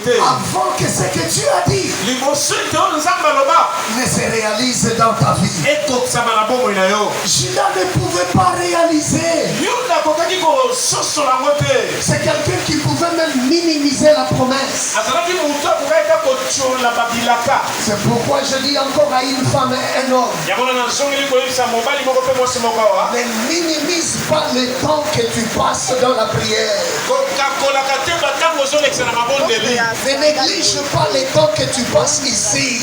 avant que ce que Dieu a dit ne se réalise dans ta vie. Judas ne pouvait pas réaliser. C'est quelqu'un qui pouvait même minimiser la promesse. C'est pourquoi je dis encore à une femme et un homme, ne minimise pas le temps que tu passes dans la prière. Ne néglige pas le temps que tu passes ici.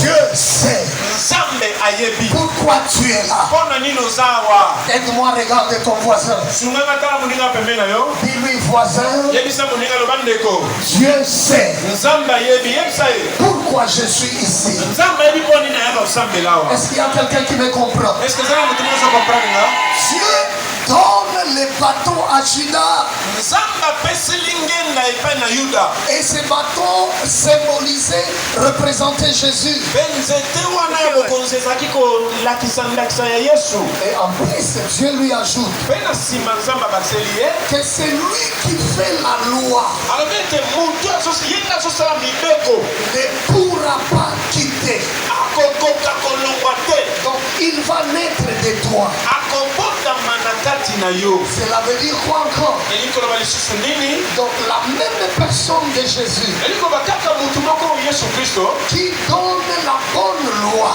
Dieu sait pourquoi tu es là. Aide-moi, regarde ton voisin. Dis-lui, voisin, Dieu sait pourquoi je suis ici. Est-ce qu'il y a quelqu'un qui me comprend? Dieu donne les bâtons à Judas. Et ces bâtons symbolisaient, représentaient Jésus. Et en plus, Dieu lui ajoute que c'est lui qui fait la loi. Ne pourra pas quitter. Donc il va naître de toi. Cela veut dire quoi encore? Donc la même personne de Jésus qui donne la bonne loi.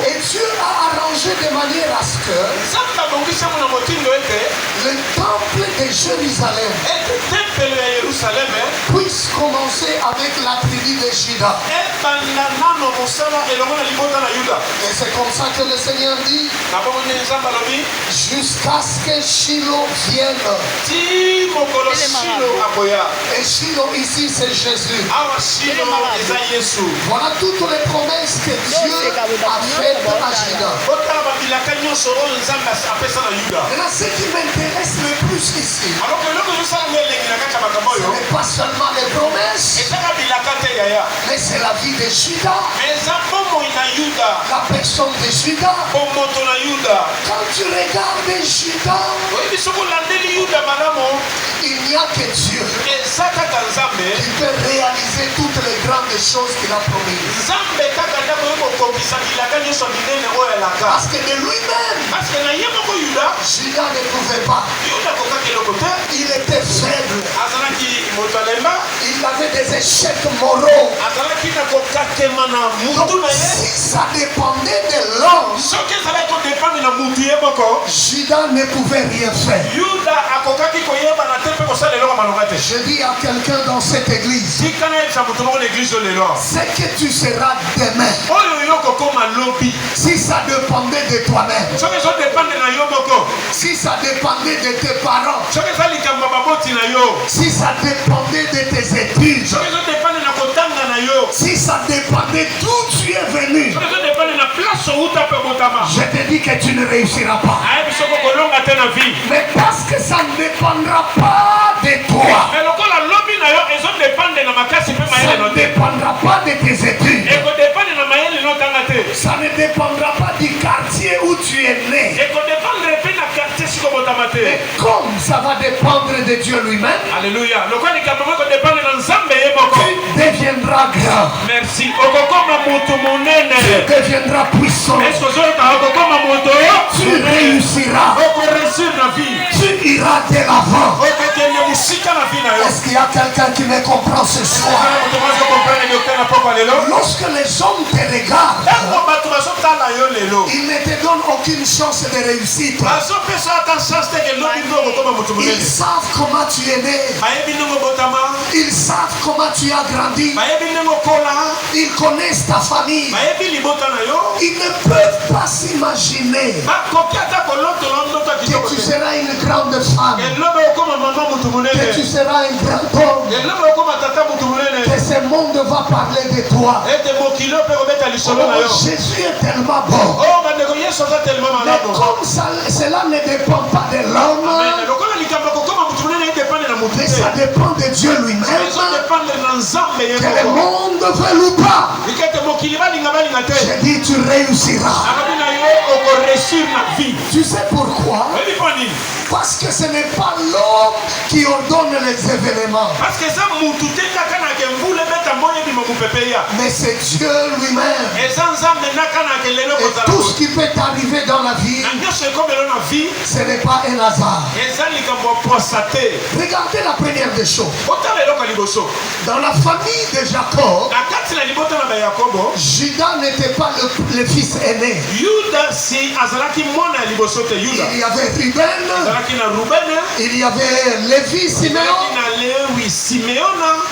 Et Dieu a arrangé de manière à ce que le temple de Jérusalem puisse commencer avec la tribu de Juda. Et c'est comme ça que le Seigneur dit, jusqu'à ce que Shiloh vienne. Et Shiloh ici c'est Jésus. Voilà toutes les promesses que Dieu a faites à Juda. Maintenant ce qui m'intéresse le plus ici, ce n'est pas seulement les promesses, mais c'est la vie de Juda. La personne de Juda. Quand tu regardes Juda, il n'y a que Dieu qui peut réaliser toutes les grandes choses qu'il a promises. Parce que de lui-même, Juda ne pouvait pas. Il était faible. Il avait des échecs moraux. Donc, si ça dépendait de l'homme, Juda ne pouvait rien faire. Je dis à quelqu'un dans cette église, c'est que tu seras demain. Si ça dépendait de toi-même, si ça dépendait de tes parents, si ça dépendait de tes études, si ça dépendait d'où tu es venu, je te dis que tu ne réussiras pas. Mais parce que ça ne dépendra pas de toi, ça ne dépendra pas de tes études, ça ne dépendra pas du quartier où tu es né. Mais comme ça va dépendre de Dieu lui-même, alléluia, tu deviendras grand. Merci. Tu deviendras puissant. Tu réussiras. Tu iras de l'avant. Est-ce qu'il y a quelqu'un qui me comprend ce soir? Lorsque les hommes te regardent, ils ne te donnent aucune chance de réussite. Ils savent comment tu es né. Ils savent comment tu as grandi. Ils connaissent ta famille. Ils ne peuvent pas s'imaginer que tu seras une grande femme, que tu seras un grand homme, que ce monde va parler de toi. Oh, Jésus est tellement bon. Mais comme cela ne dépend pas de l'homme, mais ça dépend de Dieu lui-même, que le monde veut ou pas. Je dis tu réussiras. Tu sais pourquoi? Parce que ce n'est pas l'homme qui ordonne les événements. Mais c'est Dieu lui-même. Et tout ce qui peut arriver dans la vie, ce n'est pas un hasard. Regardez la première des choses. Dans la famille de Jacob, Judas n'était pas le fils aîné. Il y avait Ruben, il y avait Lévi, Siméon.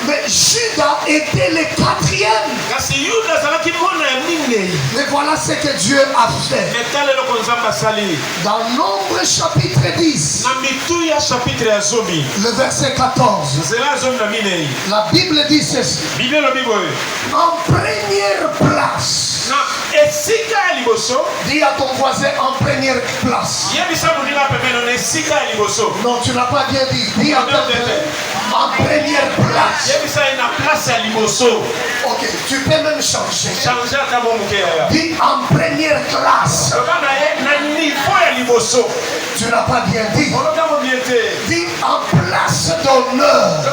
Mais Judas était le quatrième. Mais voilà ce que Dieu a fait. Dans Nombre chapitre 10, le verset 14, la Bible dit ceci. En première place. Dis à ton voisin en première place. Non, tu n'as pas bien dit. Dis à ton voisin en première place. Ok, tu peux même changer. Dis en première classe. Tu n'as pas bien dit. Dis en place d'honneur.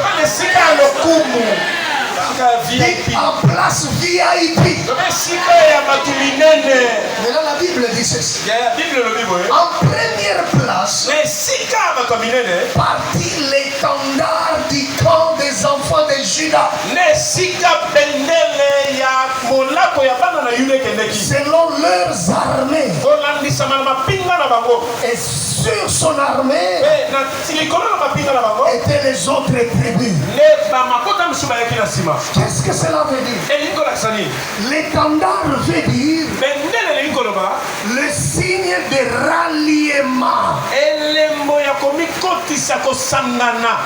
Dis en place VIP. Mais là la Bible dit ceci. En première place, partit l'étendard du camp des enfants de Juda. Selon leurs armées. Et sur son armée étaient les autres tribus. Qu'est-ce que cela veut dire? L'étendard veut dire le signe de ralliement.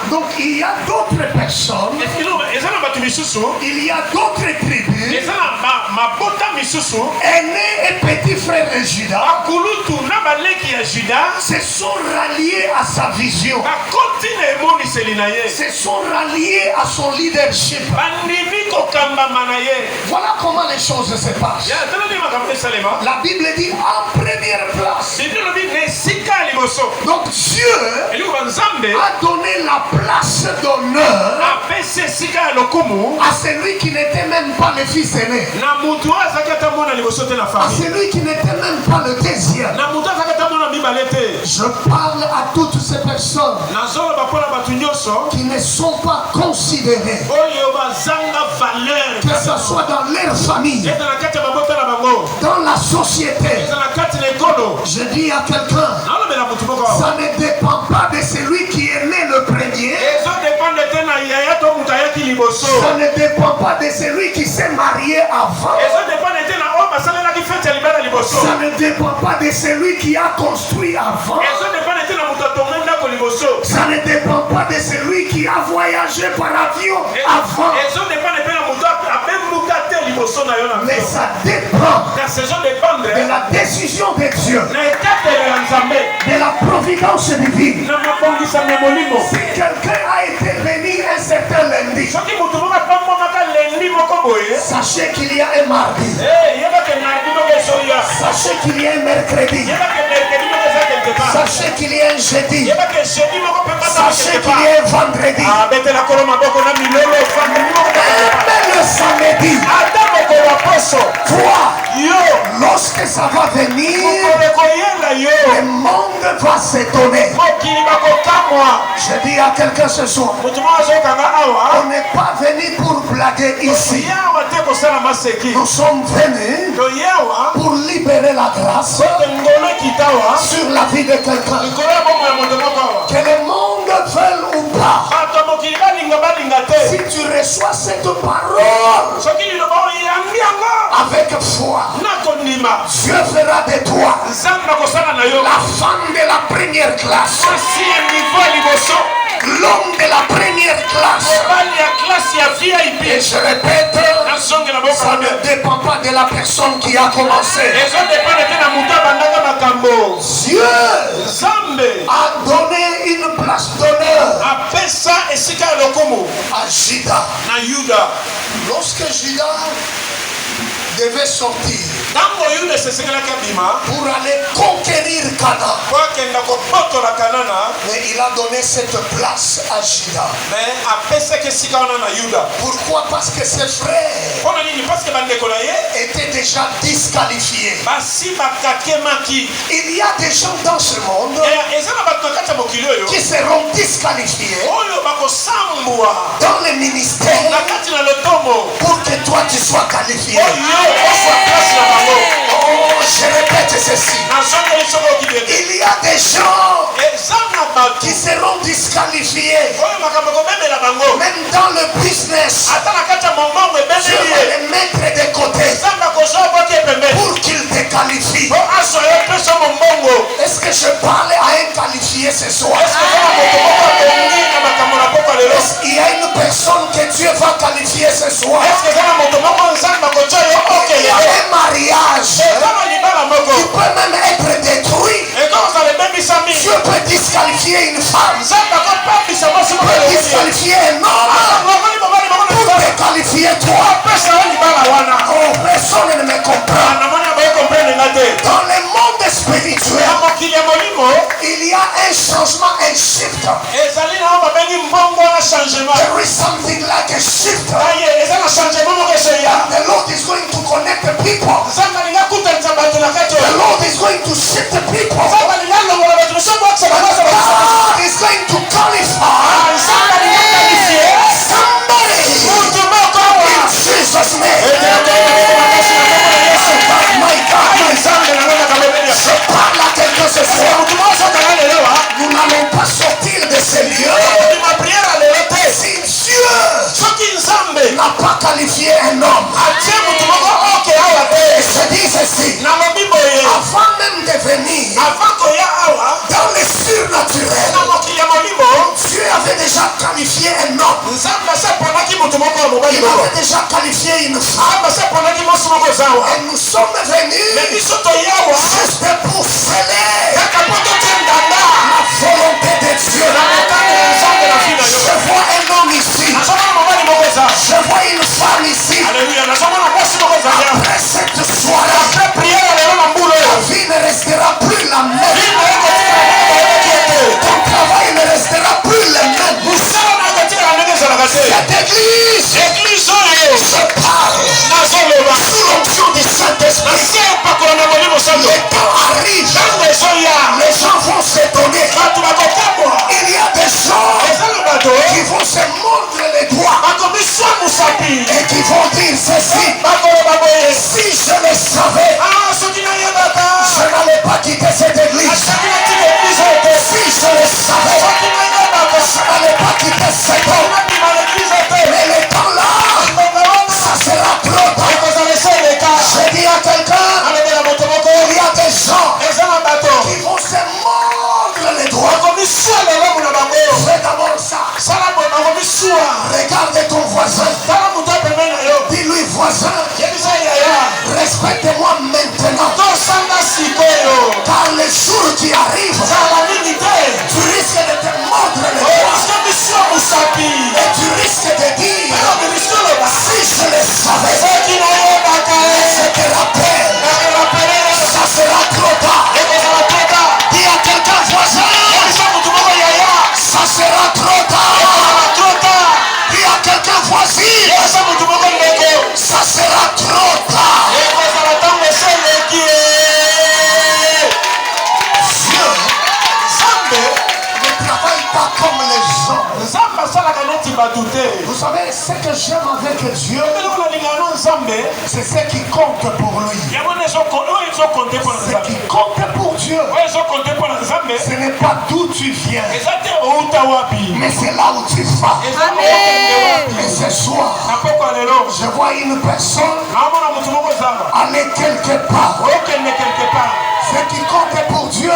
Donc il y a d'autres personnes, il y a d'autres tribus, aînés et petits frères de Judas, se sont ralliés à sa vision, se sont ralliés à son leadership. Voilà comment les choses se passent. La Bible dit en première place. Donc Dieu a donné la place d'honneur à celui qui n'était même pas le fils aîné, à celui qui n'était même pas le deuxième. Je parle à toutes ces personnes qui ne sont pas considérées, que ce soit dans leur famille, dans la société. Je dis à quelqu'un, ça ne dépend pas de celui qui est né le premier. Ça ne dépend pas de celui qui s'est marié avant. Ça ne dépend pas de celui qui a construit avant. Ça ne dépend pas de celui qui a voyagé par avion avant. Mais ça dépend de la décision de Dieu, de la providence divine. Si quelqu'un a été béni un certain lundi, sachez qu'il y a un mardi, sachez qu'il y a un mercredi, sachez qu'il y a un jeudi, sachez qu'il y a un vendredi, même le samedi. Toi, lorsque ça va venir, le monde va s'étonner. Je dis à quelqu'un ce soir, on n'est pas venu pour blaguer ici. Nous sommes venus pour libérer la grâce sur la vie de quelqu'un. Que le monde veuille ou pas, si tu reçois cette parole avec foi, Dieu fera de toi la femme de la première classe, l'homme de la première classe. Et je répète, ça ne dépend pas de la personne qui a commencé. Dieu a donné une place d'honneur à Judas. Lorsque Judas devait sortir, pour aller conquérir Canaan. Mais il a donné cette place à Juda. Pourquoi? Parce que ses frères étaient déjà disqualifiés. Il y a des gens dans ce monde qui seront disqualifiés dans les ministères pour que toi tu sois qualifié. Oh, je répète ceci. Il y a des gens qui seront disqualifiés. Même dans le business, Dieu va les mettre de côté pour qu'ils te qualifient. Est-ce que je parle à un qualifié ce soir? Est-ce qu'il y a une personne que Dieu va qualifier ce soir? Il y a un mariage qui peut même être détruit. Dieu peut disqualifier une femme. Dieu peut disqualifier un homme pour te qualifier toi. Oh, personne ne me comprend. Dans le monde spirituel, il y a un changement, un shift. There is something like a shift. The Lord is going to connect the people. The Lord is going to shift the people. God is going to qualify somebody in Jesus' name. My God, je parle à quelqu'un ce soir. Nous n'allons pas sortir de ce lieu si Dieu n'a pas qualifié un homme. Et je dis ceci, avant même de venir dans le surnaturel, Dieu avait déjà qualifié un homme. Il avait déjà qualifié une femme. Et nous sommes venus juste pour sceller la volonté de Dieu. Je vois un homme ici. Je vois une femme ici. Après cette soirée, ta vie ne restera plus la même. Ton travail ne restera plus le même. Cette église, je parle sous l'onction du Saint-Esprit. Le temps arrive, les gens vont s'étonner. Il y a des gens qui vont se mordre les doigts et qui vont dire ceci: si je le savais, je n'allais pas quitter cette église. Si je le savais, je n'allais pas quitter cet homme. Mais le temps là, ça sera trop tard. Je dis à quelqu'un, il y a des gens qui vont se mordre les doigts. Fais d'abord ça. Regarde ton voisin. Dis-lui, voisin, respecte-moi maintenant. Car le jour qui arrive, tu risques de te mordre les doigts. Et tu risques de dire, si je le savais, je te rappelle, ça sera trop tard. Dis à quelqu'un, voisin, ça sera trop tard. Dis à quelqu'un, voisine, ça sera trop tard. Dieu ne travaille pas comme les gens. Vous savez, ce que j'aime avec Dieu, c'est ce qui compte pour lui. Ce qui compte pour Dieu, ce n'est pas d'où tu viens, mais c'est là où tu vas. Et ce soir, je vois une personne aller quelque part. Ce qui compte pour Dieu,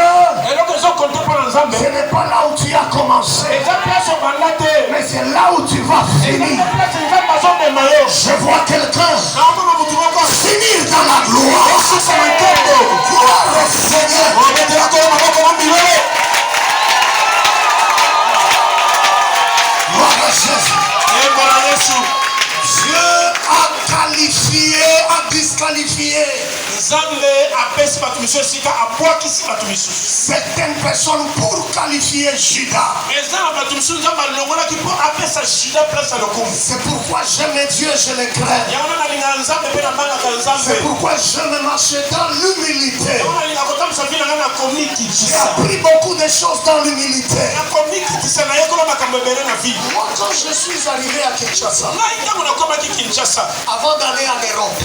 ce n'est pas là où tu as commencé, mais c'est là où tu vas finir. Je vois quelqu'un finir dans la gloire. Gloire au Seigneur. Gloire à Jésus. Dieu a qualifié, a disqualifié. Certaines personnes pour qualifier Judas. C'est pourquoi j'aime Dieu, je le crains. C'est pourquoi je me marche dans l'humilité. J'ai appris beaucoup de choses dans l'humilité. Moi, quand je suis arrivé à Kinshasa, avant d'aller en Europe,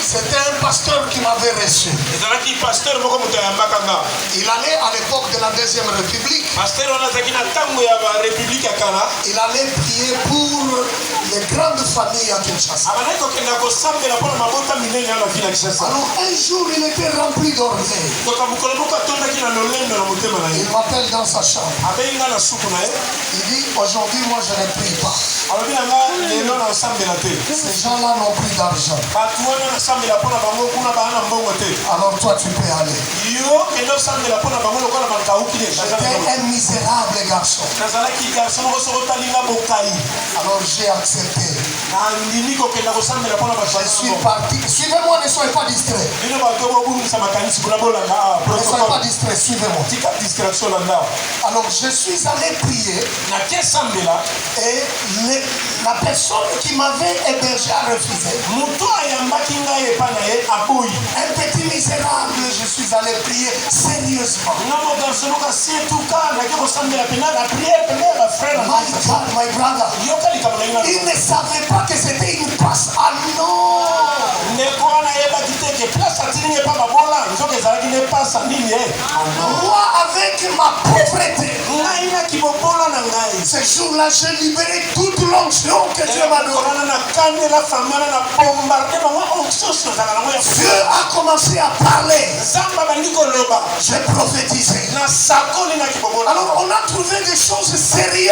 c'était un pasteur qui m'avait reçu. Il allait à l'époque de la Deuxième République. Il allait prier pour les grandes familles à Kinshasa. Alors un jour il était rempli d'orgueil. Il m'appelle dans sa chambre. Il dit aujourd'hui moi je ne prie pas. Ces gens-là n'ont plus d'argent. Alors toi tu peux aller. J'étais un misérable garçon. Alors j'ai accepté. Je suis parti. Suivez-moi, ne soyez pas distrait. Ne soyez pas distrait, suivez-moi. Alors je suis allé prier. Et la personne qui m'avait hébergé a refusé. Un petit misérable, je suis allé prier sérieusement. My brother, il ne savait pas que c'était une passe. Ah non! Moi, avec ma pauvreté, ce jour-là, j'ai libéré toute l'onction que Dieu m'a donnée. Dieu a commencé à parler. J'ai prophétisé. Alors, on a trouvé des choses sérieuses.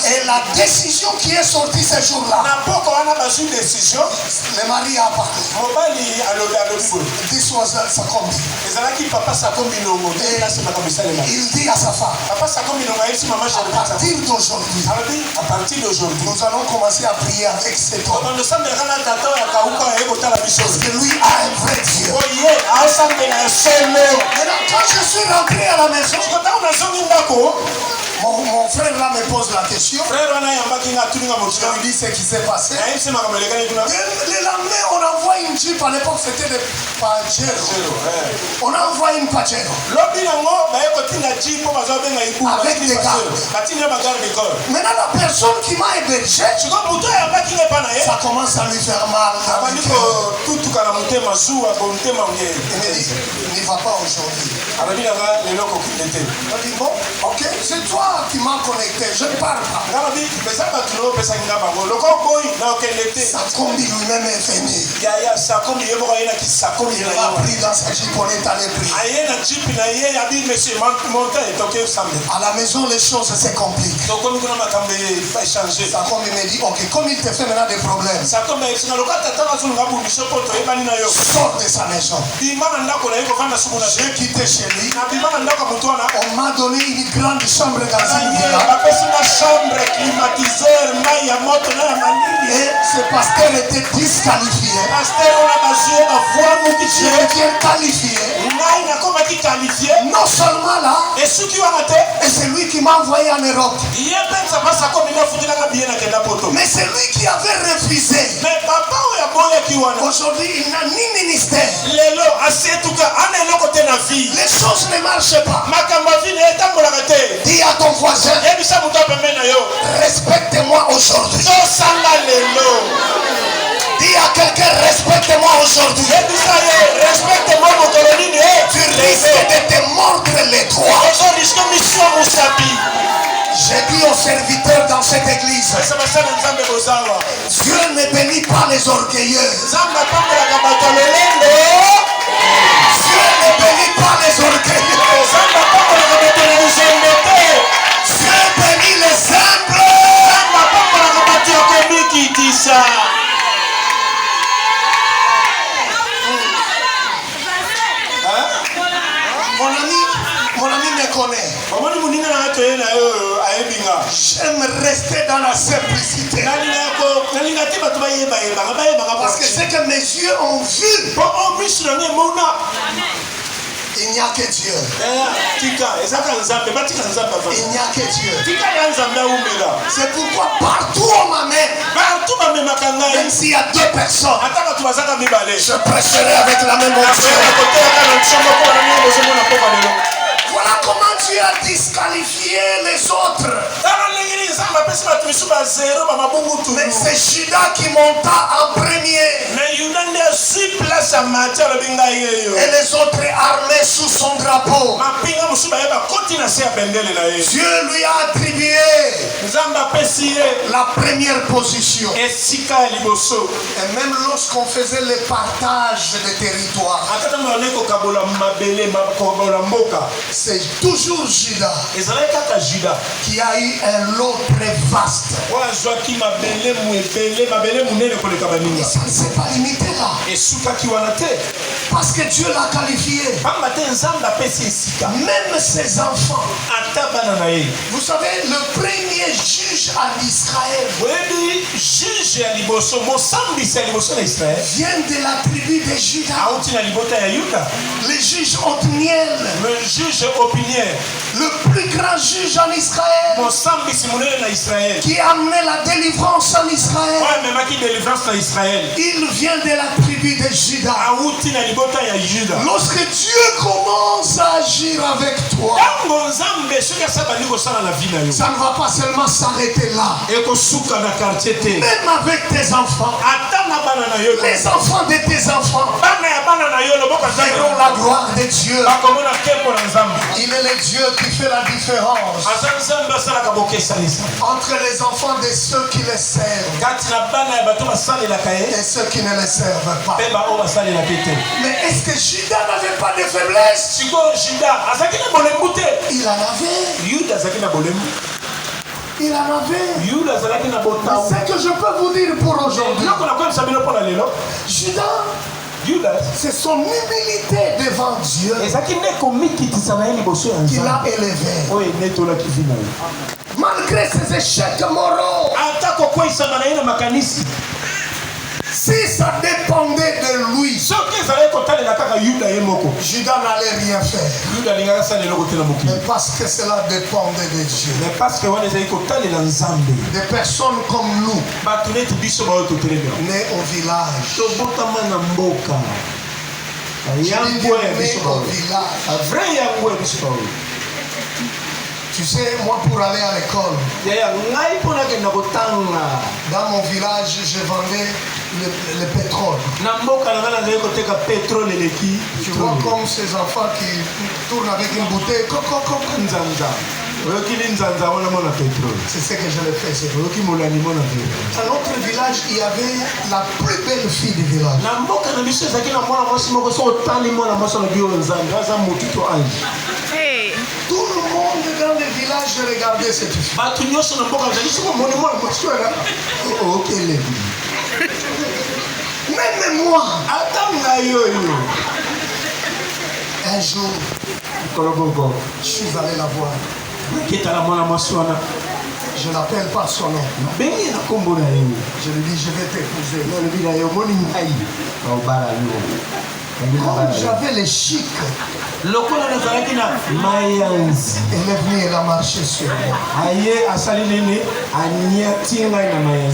Et la décision qui est sortie ce jour-là, le mari a parlé. This was Sakombi. Il dit à sa femme, à partir d'aujourd'hui, nous allons commencer à prier avec cet homme. Parce que lui a un vrai Dieu. Maintenant, quand je suis rentré à la maison, mon frère là me pose la question. Je lui dis ce qui s'est passé. Le lendemain, on envoie une jeep. À l'époque, c'était des Pajero. On envoie une Pajero. Avec des gardes. Maintenant, la personne qui m'a hébergé, ça commence à lui faire mal. Il me dit, il n'y va pas aujourd'hui. Il dit, bon, ok, c'est toi qui m'as connecté, je ne parle pas. Sakombi lui-même est venu. Il m'a pris dans sa jeep, on est allé prier. À la maison, les choses se compliquent. Sakombi me dit, ok, comme il te fait maintenant des problèmes, sors de sa maison. J'ai quitté chez lui. On m'a donné une grande chambre dans une villa. Et ce pasteur était disqualifié. Je deviens qualifié. Non seulement là, et c'est lui qui m'a envoyé en Europe. Mais c'est lui qui avait refusé. Aujourd'hui, il n'a ni ministère. Les choses ne marchent pas. Dis à ton voisin, respecte-moi aujourd'hui. Dis à quelqu'un, respecte-moi aujourd'hui. Tu risques de te mordre les doigts. J'ai dit aux serviteurs dans cette église, Dieu ne bénit pas les orgueilleux. Dieu ne bénit pas les orgueilleux. Dieu bénit les humbles. Mon ami, Mon ami me connaît. J'aime rester dans la simplicité. Parce que c'est que mes yeux ont vu. Il n'y a que Dieu. Il n'y a que Dieu. C'est pourquoi partout on m'amène, même s'il y a deux personnes, je prêcherai avec la même onction. Voilà comment Dieu a disqualifié les autres. Mais c'est Judas qui monta en premier. Et les autres armés sous son drapeau. Dieu lui a attribué la première position. Et même lorsqu'on faisait le partage des territoires, c'est toujours Judas qui a eu un lot très vaste. Et ça ne s'est pas limité là. Parce que Dieu l'a qualifié. Même ses enfants. Vous savez, le premier juge en Israël vient de la tribu de Judas. Le juge Othniel, le plus grand juge en Israël, qui a amené la délivrance en Israël. Il vient de la tribu de Judas. Lorsque Dieu commence à agir avec toi, ça ne va pas seulement s'arrêter là. Même avec tes enfants, les enfants de tes enfants verront la gloire de Dieu. Il est le Dieu qui fait la différence entre les enfants de ceux qui les servent et ceux qui ne les servent pas. Mais est-ce que Judas n'avait pas de faiblesse? Il en avait. Il en avait. C'est ce que je peux vous dire pour aujourd'hui. Judas, c'est son humilité devant Dieu qui l'a élevé. Malgré ses échecs moraux, si ça dépendait de lui, Judas n'allait rien faire. Mais parce que cela dépendait de Dieu. Des personnes comme nous, nés au village. Tu sais, moi pour aller à l'école, dans mon village, je vendais le pétrole. Tu vois comme ces enfants qui tournent avec une bouteille. C'est ce que je le faisais. À notre village, il y avait la plus belle fille du village. Tout le monde dans le village regardait cette fille. Même moi, un jour, je suis allé la voir. Je l'appelle par son nom. Je lui dis, je vais t'épouser. Comme j'avais les chics, elle est venue, elle a marché sur moi.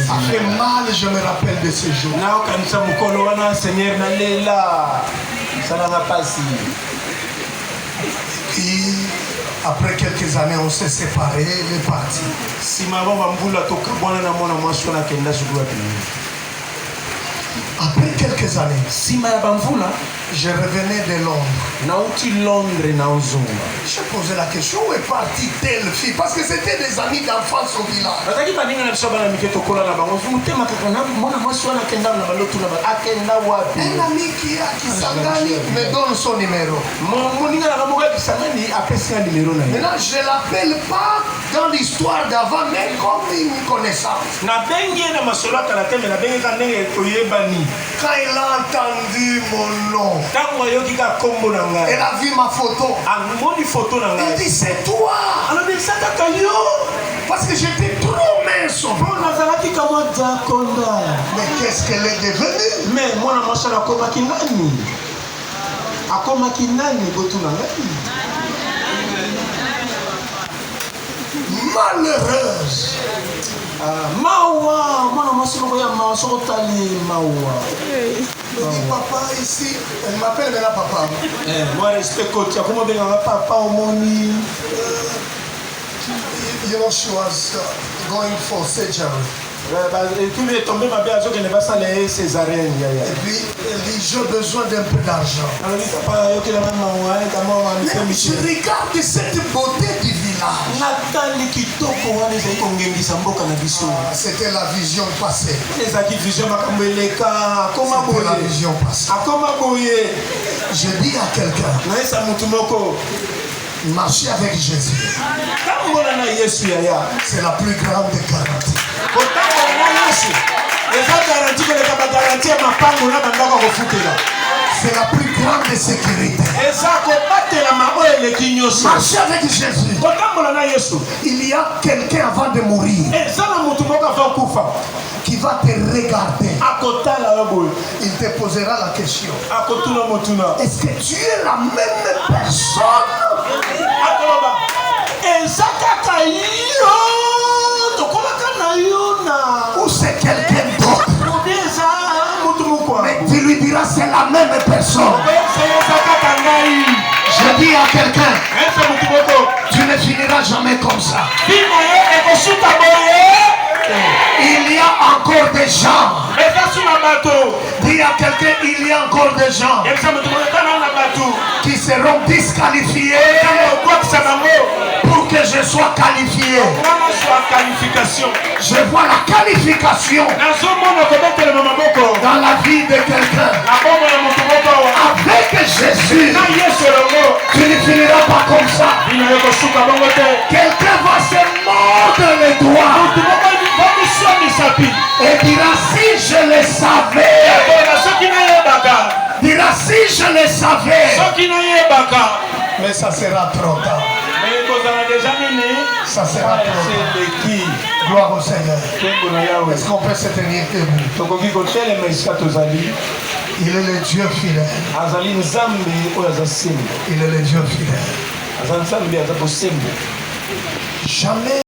Ça fait mal, je me rappelle de ce jour. Puis, après quelques années, on s'est séparés, elle est partie. Après quelques années, je revenais de Londres. Je posais la question, où est partie telle fille? Parce que c'était des amis d'enfance au village. Un ami qui s'engage me donne son numéro. Maintenant, je ne l'appelle pas dans l'histoire d'avant, mais comme une connaissance. Quand il a entendu mon nom, elle a vu ma photo. Elle dit c'est toi. Parce que j'étais trop mince. Mais qu'est-ce qu'elle est devenue? Mais moi, je malheureuse. Il dit papa ici, elle m'appelle maintenant papa. Moi respecte comment papa you know she was going for surgery. Et puis elle dit j'ai besoin d'un peu d'argent. Je regarde cette beauté du village. C'était la vision passée. C'était la vision passée. Je dis à quelqu'un, marcher avec Jésus, c'est la plus grande garantie. C'est la plus grande sécurité. Marcher avec Jésus. Il y a quelqu'un avant de mourir qui va te regarder. Il te posera la question. Est-ce que tu es la même personne? Ou c'est quelqu'un d'autre? Mais tu lui diras c'est la même personne. Je dis à quelqu'un, tu ne finiras jamais comme ça. Il y a encore des gens. Dis à quelqu'un, il y a encore des gens qui seront disqualifiés pour que je sois qualifié. Je vois la qualification dans la vie de quelqu'un. Avec Jésus, tu ne finiras pas comme ça. Quelqu'un va se mordre les doigts et dira si je le savais. Dira si je le savais. Mais ça sera trop tard. Ça sera trop tard. Gloire au Seigneur. Est-ce qu'on peut se tenir debout? Il est le Dieu fidèle. Il est le Dieu fidèle. Jamais